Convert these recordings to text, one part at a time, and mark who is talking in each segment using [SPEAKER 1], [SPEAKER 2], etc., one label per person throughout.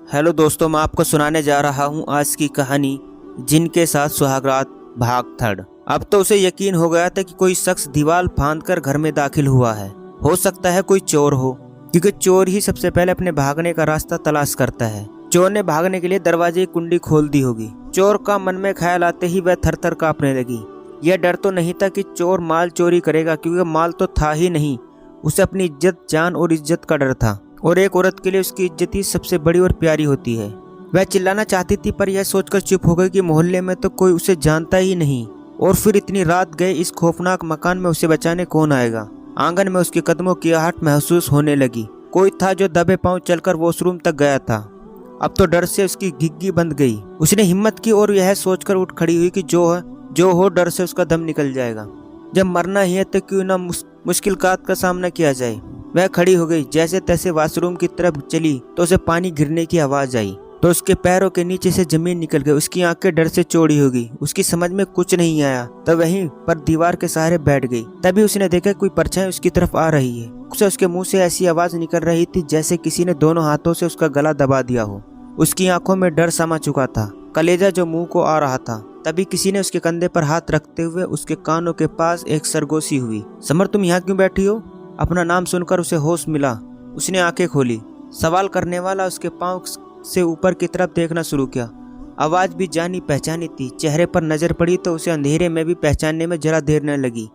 [SPEAKER 1] Hello दोस्तों, मैं आपको सुनाने जा रहा हूँ आज की कहानी जिनके साथ सुहागरात भाग थर्ड। अब तो उसे यकीन हो गया था कि कोई शख्स दीवार फांदकर घर में दाखिल हुआ है। हो सकता है कोई चोर हो, क्योंकि चोर ही सबसे पहले अपने भागने का रास्ता तलाश करता है। चोर ने भागने के लिए दरवाजे की कुंडी खोल दी होगी। चोर का मन में ख्याल आते ही वह थर थर कांपने लगी। यह डर तो नहीं था कि चोर माल चोरी करेगा, क्योंकि माल तो था ही नहीं। उसे अपनी इज्जत, जान और इज्जत का डर था, और एक औरत के लिए उसकी इज्जत ही सबसे बड़ी और प्यारी होती है। वह चिल्लाना चाहती थी, पर यह सोचकर चुप हो गई कि मोहल्ले में तो कोई उसे जानता ही नहीं, और फिर इतनी रात गए इस खौफनाक मकान में उसे बचाने कौन आएगा। आंगन में उसके कदमों की आहट महसूस होने लगी। कोई था जो दबे पांव चलकर वॉशरूम तक गया था। अब तो डर से उसकी घिघी बंद गई। उसने हिम्मत की और यह सोचकर उठ खड़ी हुई कि जो हो डर से उसका दम निकल जाएगा। जब मरना ही है तो क्यों ना मुश्किलात का सामना किया जाए। वह खड़ी हो गई। जैसे तैसे वॉशरूम की तरफ चली तो उसे पानी गिरने की आवाज आई, तो उसके पैरों के नीचे से जमीन निकल गई। उसकी आंखें डर से चौड़ी हो गई। उसकी समझ में कुछ नहीं आया, तो वहीं पर दीवार के सहारे बैठ गई। तभी उसने देखा कोई परछाई उसकी तरफ आ रही है। उसके मुंह से ऐसी आवाज निकल रही थी जैसे किसी ने दोनों हाथों से उसका गला दबा दिया हो। उसकी आंखों में डर समा चुका था, कलेजा जो मुंह को आ रहा था। तभी किसी ने उसके कंधे पर हाथ रखते हुए उसके कानों के पास एक सरगोशी हुई। समर, तुम यहाँ क्यों बैठी हो? अपना नाम सुनकर उसे होश मिला। उसने आंखें खोली। सवाल करने वाला उसके पांव से ऊपर की तरफ देखना शुरू किया। आवाज भी जानी पहचानी थी। चेहरे पर नजर पड़ी तो उसे अंधेरे में भी पहचानने में जरा देर न लगी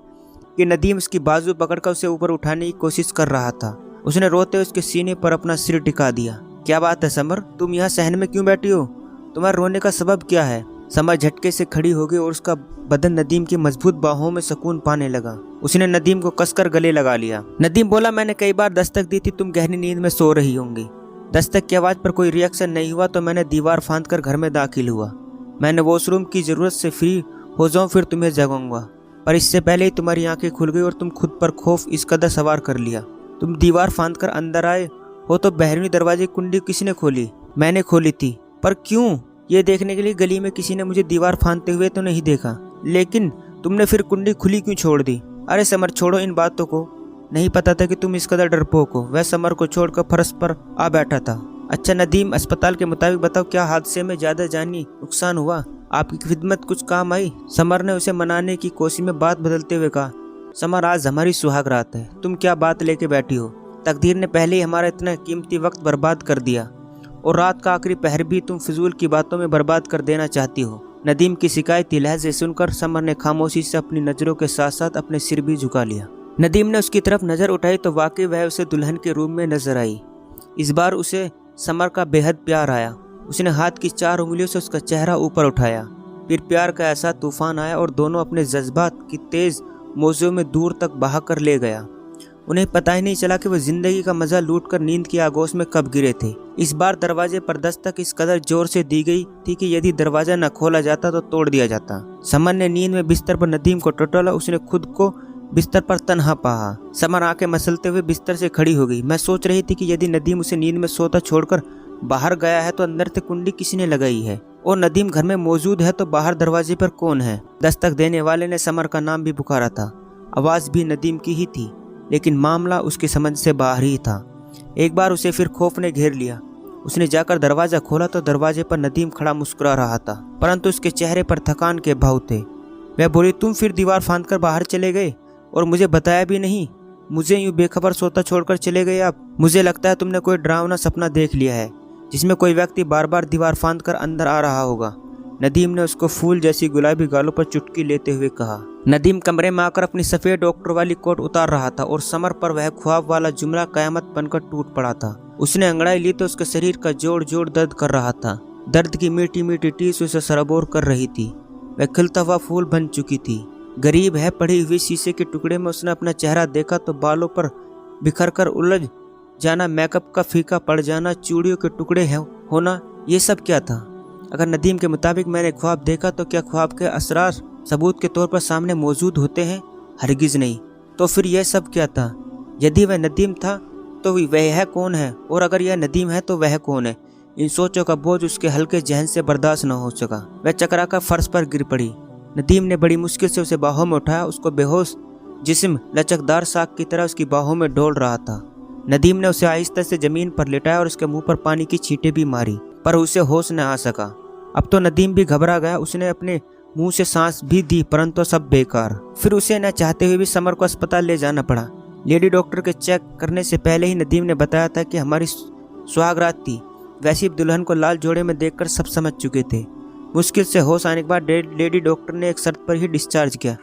[SPEAKER 1] कि नदीम उसकी बाजू पकड़कर उसे ऊपर उठाने की कोशिश कर रहा था। उसने रोते हुए उसके सीने पर अपना सिर टिका दिया। क्या बात है समर, तुम यहाँ सहन में क्यों बैठी हो? तुम्हारे रोने का सबब क्या है? समर झटके से खड़ी हो गई और उसका बदन नदीम की मजबूत बाहों में सुकून पाने लगा। उसने नदीम को कसकर गले लगा लिया। नदीम बोला, मैंने कई बार दस्तक दी थी, तुम गहरी नींद में सो रही होंगी। दस्तक की आवाज पर कोई रिएक्शन नहीं हुआ तो मैंने दीवार फांदकर घर में दाखिल हुआ। मैंने वॉशरूम की जरूरत से फ्री हो जाऊं फिर तुम्हें जगाऊंगा, पर इससे पहले ही तुम्हारी आंखें खुल गई और तुम खुद पर खौफ इस कदर सवार कर लिया। तुम दीवार फांदकर अंदर आए हो तो बहरीनी दरवाजे की कुंडी किसने खोली? मैंने खोली थी। पर क्यों? ये देखने के लिए गली में किसी ने मुझे दीवार फांदते हुए तो नहीं देखा, लेकिन तुमने फिर कुंडी खुली क्यों छोड़ दी? अरे समर, छोड़ो इन बातों को। नहीं पता था कि तुम इस कदर डरपोक हो। वह समर को छोड़कर फर्श पर आ बैठा था। अच्छा नदीम, अस्पताल के मुताबिक बताओ, क्या हादसे में ज्यादा जानी नुकसान हुआ? आपकी खिदमत कुछ काम आई? समर ने उसे मनाने की कोशिश में बात बदलते हुए कहा। समर, आज हमारी सुहाग रात है, तुम क्या बात लेके बैठी हो? तकदीर ने पहले ही हमारा इतना कीमती वक्त बर्बाद कर दिया, और रात का आखिरी पहर भी तुम फिजूल की बातों में बर्बाद कर देना चाहती हो। नदीम की शिकायती लहजे सुनकर समर ने खामोशी से अपनी नजरों के साथ साथ अपने सिर भी झुका लिया। नदीम ने उसकी तरफ नजर उठाई तो वाकई वह उसे दुल्हन के रूप में नजर आई। इस बार उसे समर का बेहद प्यार आया। उसने हाथ की 4 उंगलियों से उसका चेहरा ऊपर उठाया। फिर प्यार का ऐसा तूफान आया और दोनों अपने जज्बात की तेज मौजों में दूर तक बहा कर ले गया। उन्हें पता ही नहीं चला कि वह जिंदगी का मजा लूटकर नींद की आगोश में कब गिरे थे। इस बार दरवाजे पर दस्तक इस कदर जोर से दी गई थी कि यदि दरवाजा न खोला जाता तो तोड़ दिया जाता। समर ने नींद में बिस्तर पर नदीम को टटोला। उसने खुद को बिस्तर पर तन्हा पाया। समर आंखें मसलते हुए बिस्तर से खड़ी हो गई। मैं सोच रही थी कि यदि नदीम उसे नींद में सोता छोड़कर बाहर गया है तो अंदर से कुंडी किसने लगाई है, और नदीम घर में मौजूद है तो बाहर दरवाजे पर कौन है? दस्तक देने वाले ने समर का नाम भी पुकारा था। आवाज भी नदीम की ही थी, लेकिन मामला उसकी समझ से बाहर ही था। एक बार उसे फिर खौफ ने घेर लिया। उसने जाकर दरवाजा खोला तो दरवाजे पर नदीम खड़ा मुस्कुरा रहा था, परंतु उसके चेहरे पर थकान के भाव थे। वह बोली, तुम फिर दीवार फांदकर बाहर चले गए और मुझे बताया भी नहीं? मुझे यूं बेखबर सोता छोड़कर चले गए आप? मुझे लगता है तुमने कोई डरावना सपना देख लिया है जिसमें कोई व्यक्ति बार बार दीवार फांदकर अंदर आ रहा होगा। नदीम ने उसको फूल जैसी गुलाबी गालों पर चुटकी लेते हुए कहा। नदीम कमरे में आकर अपनी सफेद डॉक्टर वाली कोट उतार रहा था और समर पर वह ख्वाब वाला जुमला कयामत बनकर टूट पड़ा था। उसने अंगड़ाई ली तो उसके शरीर का जोड़ जोड़ दर्द कर रहा था। दर्द की मीठी मीठी टीस उसे सरबोर कर रही थी। वह खिलता हुआ फूल बन चुकी थी। गरीब है पड़ी हुई शीशे के टुकड़े में उसने अपना चेहरा देखा तो बालों पर बिखर कर उलझ जाना, मेकअप का फीका पड़ जाना, चूड़ियों के टुकड़े होना, ये सब क्या था? अगर नदीम के मुताबिक मैंने ख्वाब देखा तो क्या ख्वाब के असरार सबूत के तौर पर सामने मौजूद होते हैं? हरगिज नहीं। तो फिर यह सब क्या था? यदि वह नदीम था तो वह कौन है, और अगर यह नदीम है तो वह कौन है? इन सोचों का बोझ उसके हल्के जहन से बर्दाश्त न हो सका। वह चकराकर फर्श पर गिर पड़ी। नदीम ने बड़ी मुश्किल से उसे बाहों में उठाया। उसको बेहोश जिस्म लचकदार साग की तरह उसकी बाहों में डोल रहा था। नदीम ने उसे आहिस्ता से जमीन पर लेटाया और उसके मुंह पर पानी की छींटें भी मारी, पर उसे होश न आ सका। अब तो नदीम भी घबरा गया। उसने अपने मुंह से सांस भी दी, परंतु सब बेकार। फिर उसे न चाहते हुए भी समर को अस्पताल ले जाना पड़ा। लेडी डॉक्टर के चेक करने से पहले ही नदीम ने बताया था कि हमारी सुहागरात थी। वैसे दुल्हन को लाल जोड़े में देखकर सब समझ चुके थे। मुश्किल से होश आने के बाद लेडी डॉक्टर ने एक शर्त पर ही डिस्चार्ज किया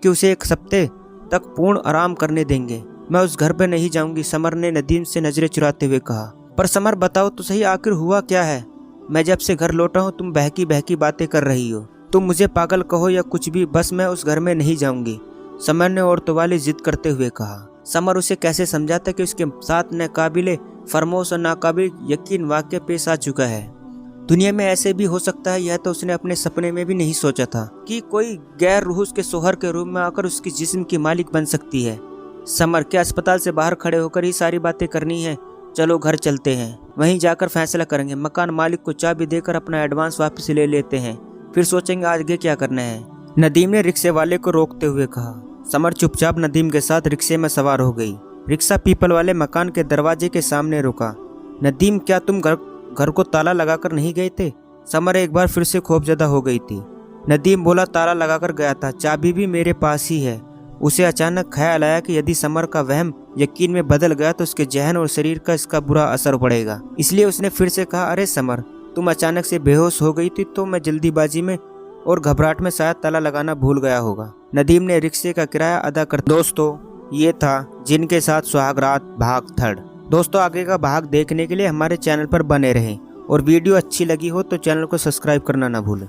[SPEAKER 1] कि उसे 1 हफ्ते तक पूर्ण आराम करने देंगे। मैं उस घर पर नहीं जाऊंगी, समर ने नदीम से नजरें चुराते हुए कहा। पर समर, बताओ तो सही, आखिर हुआ क्या है? मैं जब से घर लौटा हूँ तुम बहकी बहकी बातें कर रही हो। तुम मुझे पागल कहो या कुछ भी, बस मैं उस घर में नहीं जाऊंगी, समर ने औरतों वाली जिद करते हुए कहा। समर उसे कैसे समझाता कि उसके साथ नाकाबिले फरमोश और नाकाबिल यकीन वाक़या पेश आ चुका है। दुनिया में ऐसे भी हो सकता है, यह तो उसने अपने सपने में भी नहीं सोचा था कि कोई गैर रूह उसके सोहर के रूम में आकर उसकी जिस्म की मालिक बन सकती है। समर, क्या अस्पताल से बाहर खड़े होकर ही सारी बातें करनी है? चलो घर चलते हैं, वहीं जाकर फैसला करेंगे। मकान मालिक को चाबी देकर अपना एडवांस वापस ले लेते हैं, फिर सोचेंगे आगे क्या करना है, नदीम ने रिक्शे वाले को रोकते हुए कहा। समर चुपचाप नदीम के साथ रिक्शे में सवार हो गई। रिक्शा पीपल वाले मकान के दरवाजे के सामने रुका। नदीम, क्या तुम घर को ताला लगाकर नहीं गए थे? समर एक बार फिर से खौफजदा हो गई थी। नदीम बोला, ताला लगाकर गया था, चाबी भी मेरे पास ही है। उसे अचानक ख्याल आया कि यदि समर का वहम यकीन में बदल गया तो उसके जहन और शरीर का इसका बुरा असर पड़ेगा। इसलिए उसने फिर से कहा, अरे समर, तुम अचानक से बेहोश हो गई थी तो मैं जल्दीबाजी में और घबराहट में शायद ताला लगाना भूल गया होगा। नदीम ने रिक्शे का किराया अदा कर। दोस्तों, ये था जिनके साथ सुहागरात भाग 3। दोस्तों, आगे का भाग देखने के लिए हमारे चैनल पर बने रहें और वीडियो अच्छी लगी हो तो चैनल को सब्सक्राइब करना ना भूलें।